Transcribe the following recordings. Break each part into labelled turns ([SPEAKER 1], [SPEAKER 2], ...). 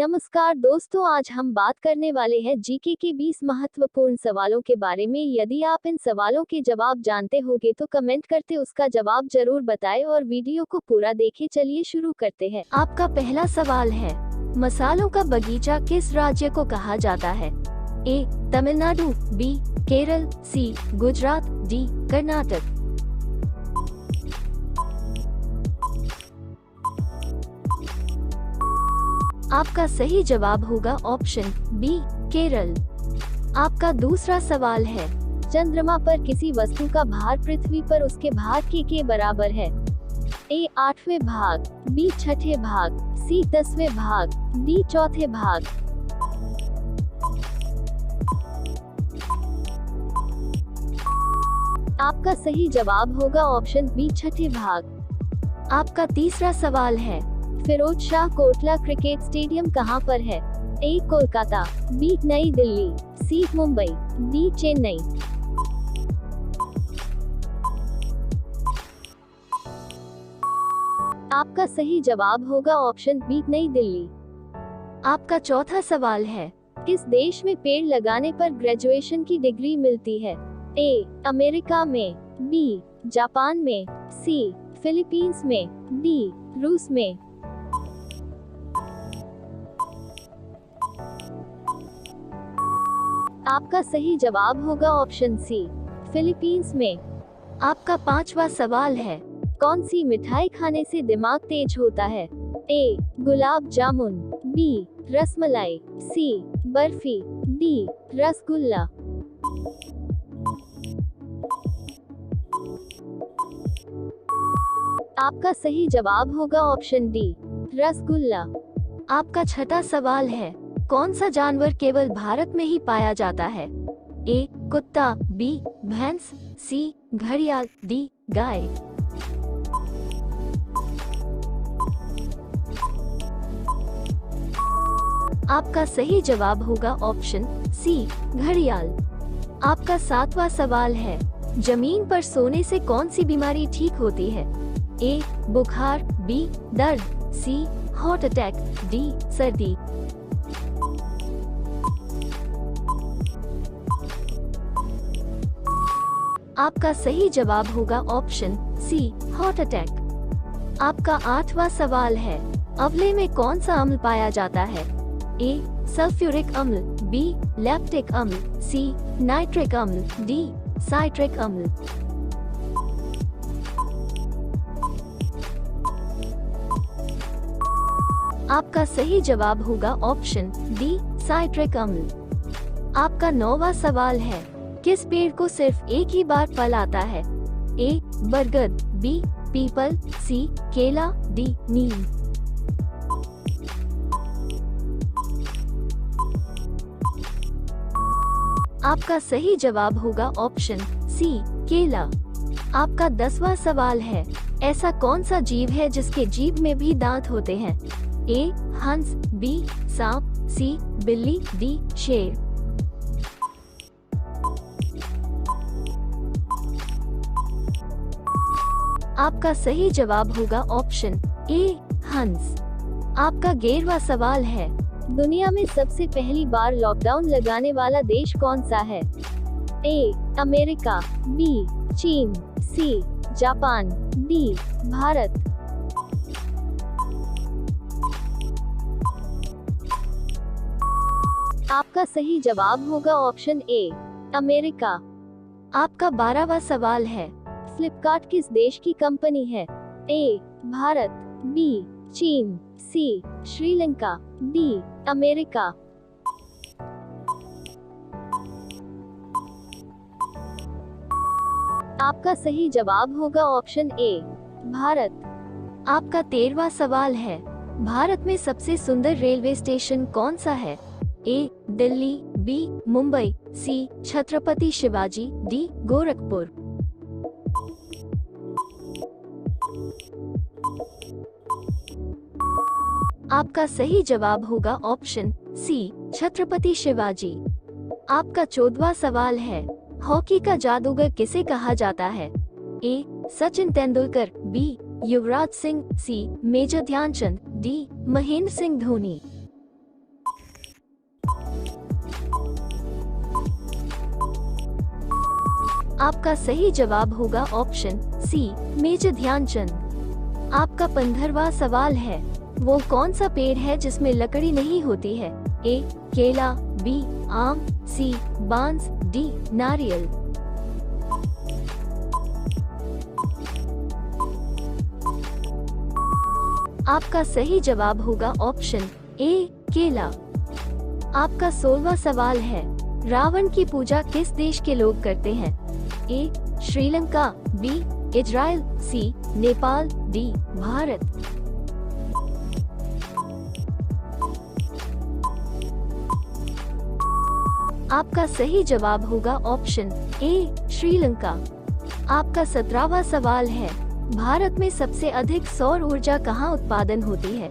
[SPEAKER 1] नमस्कार दोस्तों, आज हम बात करने वाले हैं जीके के 20 महत्वपूर्ण सवालों के बारे में। यदि आप इन सवालों के जवाब जानते होंगे तो कमेंट करके उसका जवाब जरूर बताएं और वीडियो को पूरा देखें। चलिए शुरू करते हैं। आपका पहला सवाल है, मसालों का बगीचा किस राज्य को कहा जाता है? ए तमिलनाडु, बी केरल, सी गुजरात, डी कर्नाटक। आपका सही जवाब होगा ऑप्शन बी केरल। आपका दूसरा सवाल है, चंद्रमा पर किसी वस्तु का भार पृथ्वी पर उसके भार के बराबर है? ए 8वें भाग, बी 6ठे भाग, सी 10वें भाग, डी 4थे भाग। आपका सही जवाब होगा ऑप्शन बी 6ठे भाग। आपका तीसरा सवाल है, फिरोज शाह कोटला क्रिकेट स्टेडियम कहां पर है? ए कोलकाता, बी नई दिल्ली, सी मुंबई, डी चेन्नई। आपका सही जवाब होगा ऑप्शन बी नई दिल्ली। आपका चौथा सवाल है, किस देश में पेड़ लगाने पर ग्रेजुएशन की डिग्री मिलती है? ए अमेरिका में, बी जापान में, सी फिलीपींस में, डी रूस में। आपका सही जवाब होगा ऑप्शन सी फिलीपींस में। आपका पांचवा सवाल है, कौन सी मिठाई खाने से दिमाग तेज होता है? ए गुलाब जामुन, बी रसमलाई, सी बर्फी, डी रसगुल्ला। आपका सही जवाब होगा ऑप्शन डी रसगुल्ला। आपका छठा सवाल है, कौन सा जानवर केवल भारत में ही पाया जाता है? ए कुत्ता, बी भैंस, सी घड़ियाल, डी गाय। आपका सही जवाब होगा ऑप्शन सी घड़ियाल। आपका सातवां सवाल है, जमीन पर सोने से कौन सी बीमारी ठीक होती है? ए बुखार, बी दर्द, सी हार्ट अटैक, डी सर्दी। आपका सही जवाब होगा ऑप्शन सी हार्ट अटैक। आपका आठवां सवाल है, अवले में कौन सा अम्ल पाया जाता है? ए सल्फ्यूरिक अम्ल, बी लैक्टिक अम्ल, सी नाइट्रिक अम्ल, डी साइट्रिक अम्ल। आपका सही जवाब होगा ऑप्शन डी साइट्रिक अम्ल। आपका नौवां सवाल है, किस पेड़ को सिर्फ एक ही बार फल आता है? ए बरगद, बी पीपल, सी केला, डी नीम। आपका सही जवाब होगा ऑप्शन सी केला। आपका 10वां सवाल है, ऐसा कौन सा जीव है जिसके जीभ में भी दांत होते हैं? ए हंस, बी सांप, सी बिल्ली, डी शेर। आपका सही जवाब होगा ऑप्शन ए हंस। आपका 11वां सवाल है, दुनिया में सबसे पहली बार लॉकडाउन लगाने वाला देश कौन सा है? ए अमेरिका, बी चीन, सी जापान, डी भारत। आपका सही जवाब होगा ऑप्शन ए अमेरिका। आपका 12वां सवाल है, फ्लिपकार्ट किस देश की कंपनी है? ए भारत, बी चीन, सी श्रीलंका, डी अमेरिका। आपका सही जवाब होगा ऑप्शन ए भारत। आपका 13वां सवाल है, भारत में सबसे सुंदर रेलवे स्टेशन कौन सा है? ए दिल्ली, बी मुंबई, सी छत्रपति शिवाजी, डी गोरखपुर। आपका सही जवाब होगा ऑप्शन सी छत्रपति शिवाजी। आपका 14वां सवाल है, हॉकी का जादूगर किसे कहा जाता है? A Sachin Tendulkar, B Yuvraj Singh, C major Dhyanchand, D Mahendra Singh Dhoni. आपका सही जवाब होगा ऑप्शन सी, मेजर ध्यानचंद। आपका 15वां सवाल है, वो कौन सा पेड़ है जिसमें लकड़ी नहीं होती है? ए केला, बी आम, सी बांस, डी नारियल। आपका सही जवाब होगा ऑप्शन ए केला। आपका 16वां सवाल है, रावण की पूजा किस देश के लोग करते हैं? ए श्रीलंका, बी इजराइल, सी नेपाल, डी भारत। आपका सही जवाब होगा ऑप्शन ए श्रीलंका। आपका 17वां सवाल है, भारत में सबसे अधिक सौर ऊर्जा कहाँ उत्पादन होती है?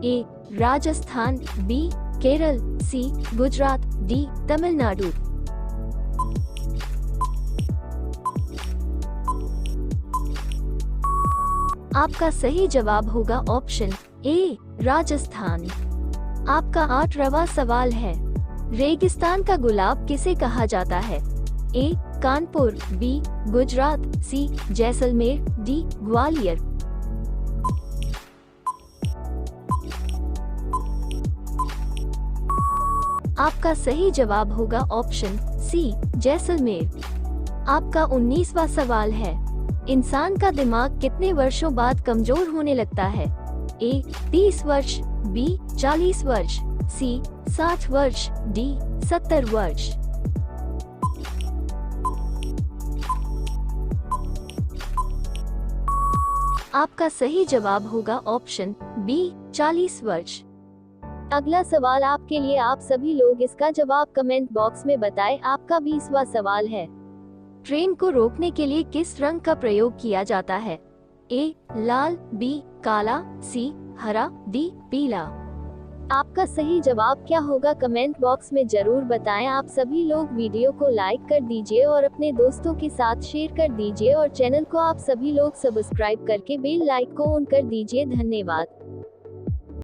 [SPEAKER 1] ए राजस्थान, बी केरल, सी गुजरात, डी तमिलनाडु। आपका सही जवाब होगा ऑप्शन ए राजस्थान। आपका 8वां सवाल है, रेगिस्तान का गुलाब किसे कहा जाता है? ए कानपुर, बी गुजरात, सी जैसलमेर, डी ग्वालियर। आपका सही जवाब होगा ऑप्शन सी जैसलमेर। आपका 19वां सवाल है, इंसान का दिमाग कितने वर्षों बाद कमजोर होने लगता है? ए 30 वर्ष, बी 40 वर्ष, सी 60 वर्ष, डी 70 वर्ष। आपका सही जवाब होगा ऑप्शन बी 40 वर्ष। अगला सवाल आपके लिए, आप सभी लोग इसका जवाब कमेंट बॉक्स में बताएं। आपका 20वां सवाल है, ट्रेन को रोकने के लिए किस रंग का प्रयोग किया जाता है? ए लाल, बी काला, सी हरा, डी पीला। आपका सही जवाब क्या होगा कमेंट बॉक्स में जरूर बताएं। आप सभी लोग वीडियो को लाइक कर दीजिए और अपने दोस्तों के साथ शेयर कर दीजिए और चैनल को आप सभी लोग सब्सक्राइब करके बेल लाइक को ऑन कर दीजिए। धन्यवाद।